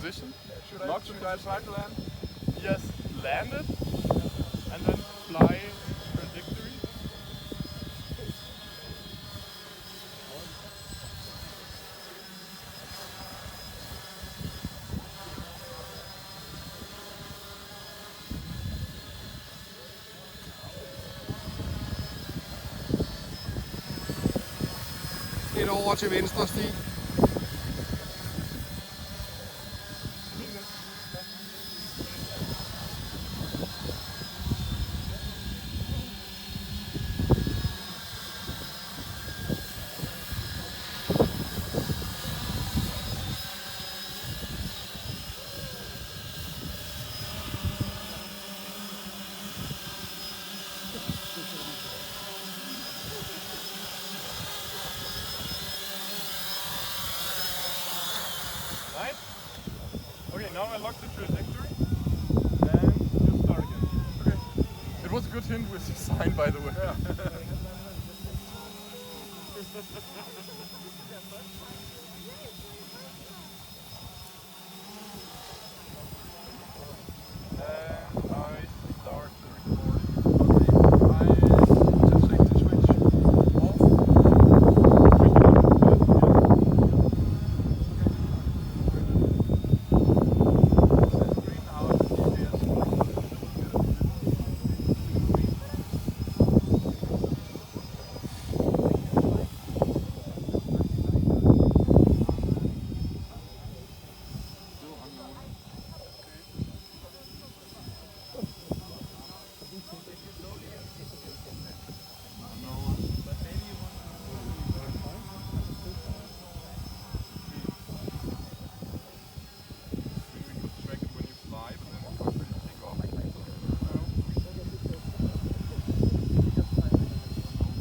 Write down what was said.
position. Should I try to land? Yes, land it, and then fly trajectory. Lidt over til venstre, Stig. Right? Okay, now I lock the trajectory and you start again. Okay. It was a good hint with the sign, by the way. Yeah.